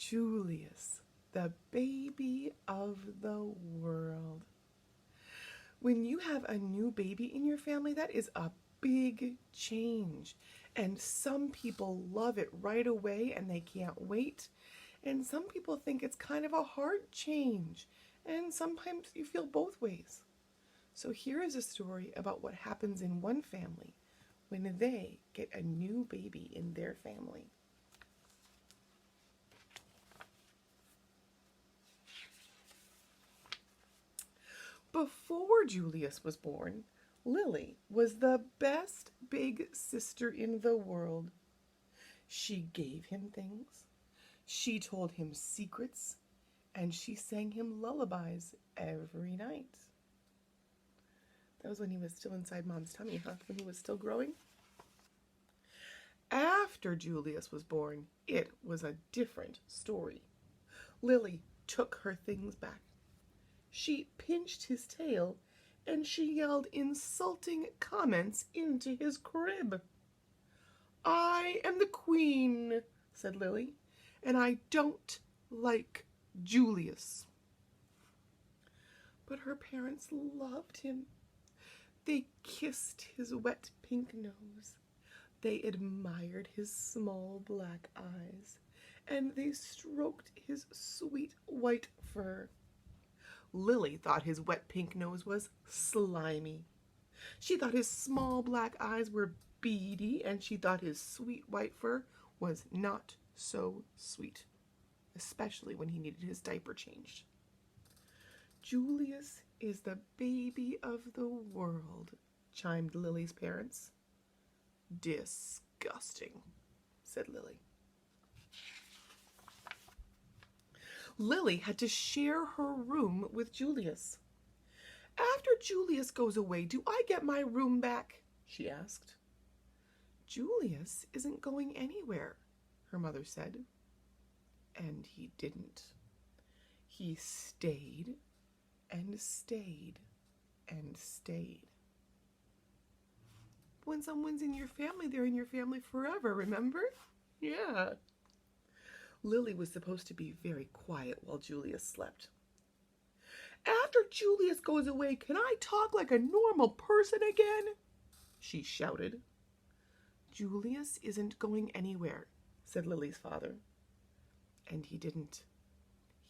Julius, the baby of the world. When you have a new baby in your family, that is a big change. And some people love it right away and they can't wait. And some people think it's kind of a hard change. And sometimes you feel both ways. So here is a story about what happens in one family when they get a new baby in their family. Before Julius was born, Lily was the best big sister in the world. She gave him things, she told him secrets, and she sang him lullabies every night. That was when he was still inside Mom's tummy, huh? When he was still growing. After Julius was born, it was a different story. Lily took her things back. She pinched his tail and she yelled insulting comments into his crib. "I am the queen," said Lily, "and I don't like Julius." But her parents loved him. They kissed his wet pink nose. They admired his small black eyes, and they stroked his sweet white fur. Lily thought his wet pink nose was slimy. She thought his small black eyes were beady, and she thought his sweet white fur was not so sweet, especially when he needed his diaper changed. "Julius is the baby of the world," chimed Lily's parents. "Disgusting," said Lily. Lily had to share her room with Julius. "After Julius goes away, do I get my room back?" she asked. "Julius isn't going anywhere," her mother said. And he didn't. He stayed and stayed and stayed. When someone's in your family, they're in your family forever, remember? Yeah. Lily was supposed to be very quiet while Julius slept. "After Julius goes away, can I talk like a normal person again?" she shouted. "Julius isn't going anywhere," said Lily's father. And he didn't.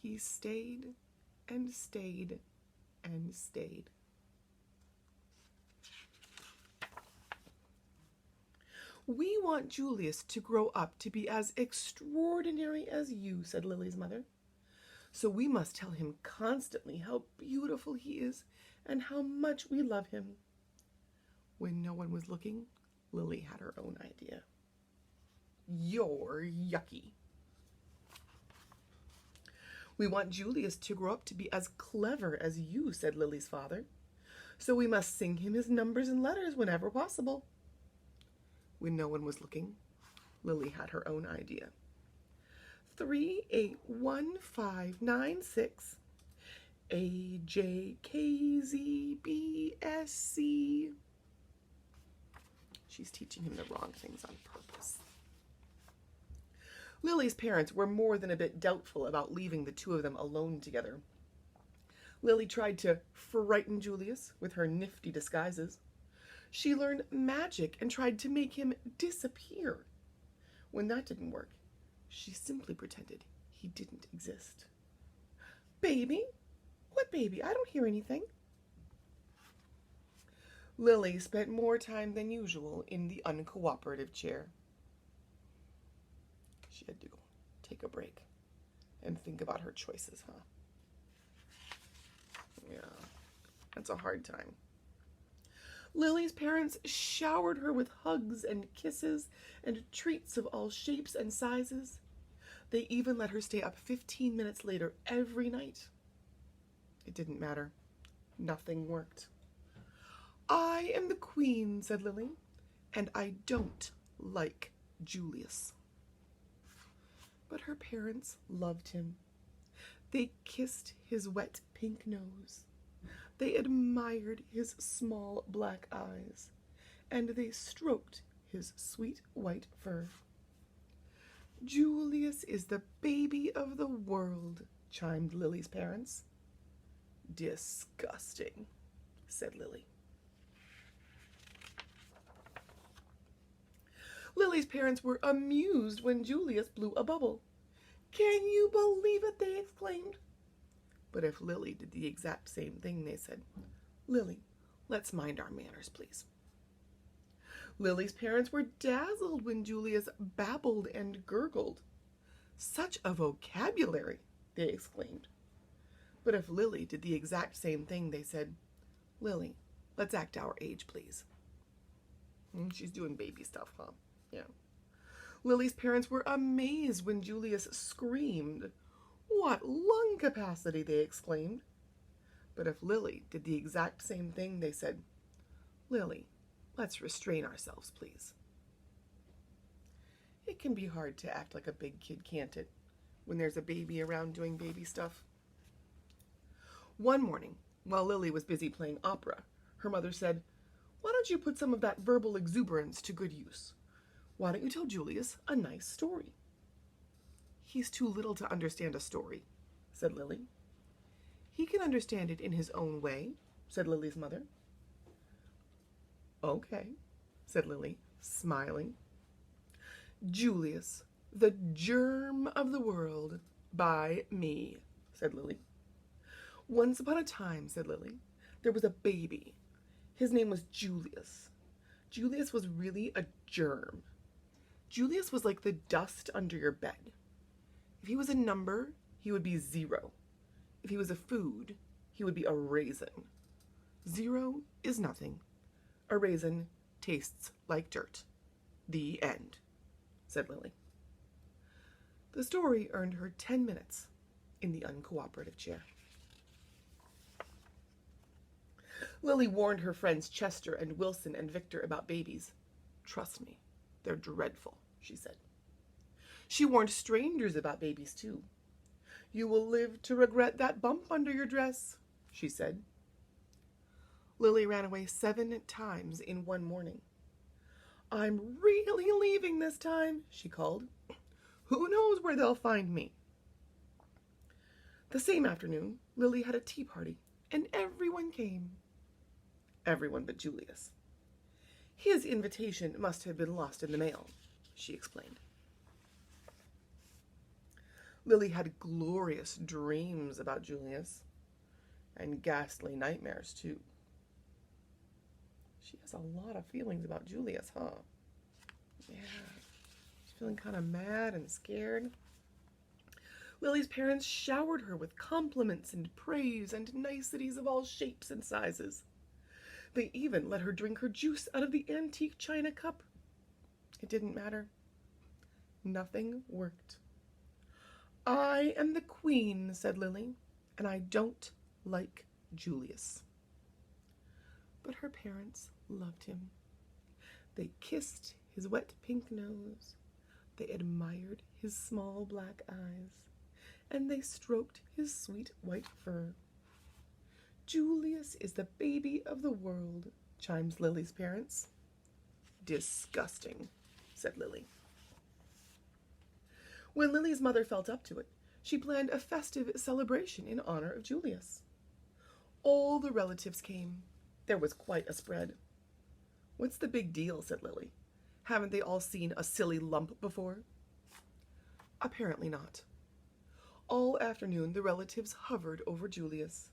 He stayed and stayed and stayed. "We want Julius to grow up to be as extraordinary as you," said Lily's mother. "So we must tell him constantly how beautiful he is and how much we love him." When no one was looking, Lily had her own idea. "You're yucky." "We want Julius to grow up to be as clever as you," said Lily's father. "So we must sing him his numbers and letters whenever possible." When no one was looking, Lily had her own idea. 381596 AJKZBSC. She's teaching him the wrong things on purpose. Lily's parents were more than a bit doubtful about leaving the two of them alone together. Lily tried to frighten Julius with her nifty disguises. She learned magic and tried to make him disappear. When that didn't work, she simply pretended he didn't exist. "Baby? What baby? I don't hear anything." Lily spent more time than usual in the uncooperative chair. She had to go take a break and think about her choices, huh? Yeah, that's a hard time. Lily's parents showered her with hugs and kisses and treats of all shapes and sizes. They even let her stay up 15 minutes later every night. It didn't matter. Nothing worked. "I am the queen," said Lily, "and I don't like Julius." But her parents loved him. They kissed his wet pink nose. They admired his small black eyes, and they stroked his sweet white fur. Julius is the baby of the world, chimed Lily's parents. Disgusting, said Lily. Lily's parents were amused when Julius blew a bubble. Can you believe it? They exclaimed. But if Lily did the exact same thing, they said, Lily, let's mind our manners, please. Lily's parents were dazzled when Julius babbled and gurgled. Such a vocabulary, they exclaimed. But if Lily did the exact same thing, they said, Lily, let's act our age, please. She's doing baby stuff, huh? Yeah. Lily's parents were amazed when Julius screamed. What lung capacity, they exclaimed. But if Lily did the exact same thing, they said, Lily, let's restrain ourselves, please. It can be hard to act like a big kid, can't it, when there's a baby around doing baby stuff? One morning, while Lily was busy playing opera, her mother said, Why don't you put some of that verbal exuberance to good use? Why don't you tell Julius a nice story? He's too little to understand a story, said Lily. He can understand it in his own way, said Lily's mother. Okay, said Lily, smiling. Julius, the germ of the world, by me, said Lily. Once upon a time, said Lily, there was a baby. His name was Julius. Julius was really a germ. Julius was like the dust under your bed. If he was a number, he would be 0. If he was a food, he would be a raisin. 0 is nothing. A raisin tastes like dirt. The end, said Lily. The story earned her 10 minutes in the uncooperative chair. Lily warned her friends Chester and Wilson and Victor about babies. Trust me, they're dreadful, she said. She warned strangers about babies, too. You will live to regret that bump under your dress, she said. Lily ran away 7 times in one morning. I'm really leaving this time, she called. Who knows where they'll find me? The same afternoon, Lily had a tea party, and everyone came. Everyone but Julius. His invitation must have been lost in the mail, she explained. Lily had glorious dreams about Julius, and ghastly nightmares, too. She has a lot of feelings about Julius, huh? Yeah, she's feeling kind of mad and scared. Lily's parents showered her with compliments and praise and niceties of all shapes and sizes. They even let her drink her juice out of the antique china cup. It didn't matter. Nothing worked. I am the queen, said Lily, and I don't like Julius. But her parents loved him. They kissed his wet pink nose. They admired his small black eyes. And they stroked his sweet white fur. Julius is the baby of the world, chimes Lily's parents. Disgusting, said Lily. When Lily's mother felt up to it, she planned a festive celebration in honor of Julius. All the relatives came. There was quite a spread. What's the big deal, said Lily. Haven't they all seen a silly lump before? Apparently not. All afternoon the relatives hovered over Julius.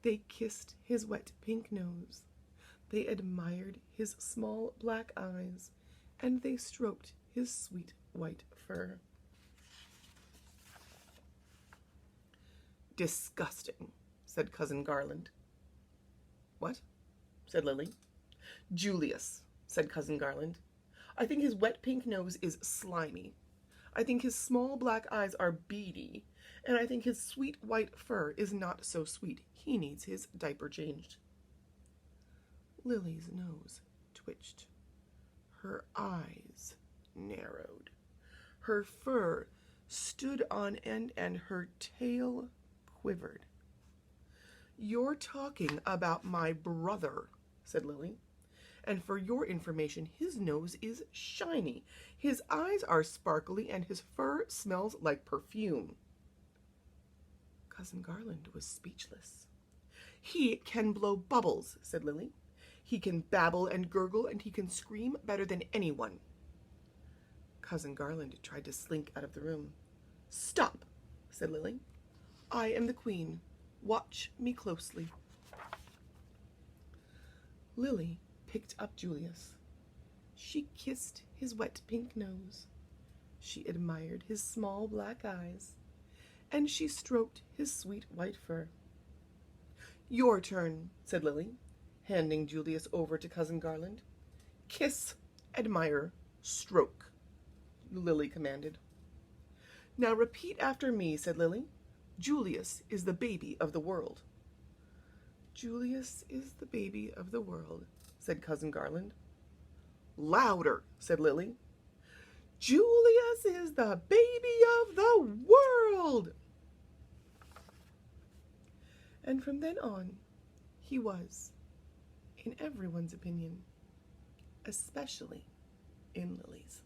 They kissed his wet pink nose. They admired his small black eyes, and they stroked his sweet white fur. Disgusting, said Cousin Garland. What? Said Lily. Julius, said Cousin Garland. I think his wet pink nose is slimy. I think his small black eyes are beady, and I think his sweet white fur is not so sweet. He needs his diaper changed. Lily's nose twitched. Her eyes narrowed. Her fur stood on end and her tail quivered. You're talking about my brother, said Lily, And for your information, his nose is shiny, his eyes are sparkly, and his fur smells like perfume. Cousin Garland was speechless. He can blow bubbles, said Lily. He can babble and gurgle, and he can scream better than anyone. Cousin Garland tried to slink out of the room. Stop, said Lily. I am the queen. Watch me closely. Lily picked up Julius. She kissed his wet pink nose. She admired his small black eyes, and she stroked his sweet white fur. Your turn, said Lily, handing Julius over to Cousin Garland. Kiss, admire, stroke, Lily commanded. Now repeat after me, said Lily. Julius is the baby of the world. Julius is the baby of the world, said Cousin Garland. Louder, said Lily. Julius is the baby of the world. And from then on, he was, in everyone's opinion, especially in Lily's.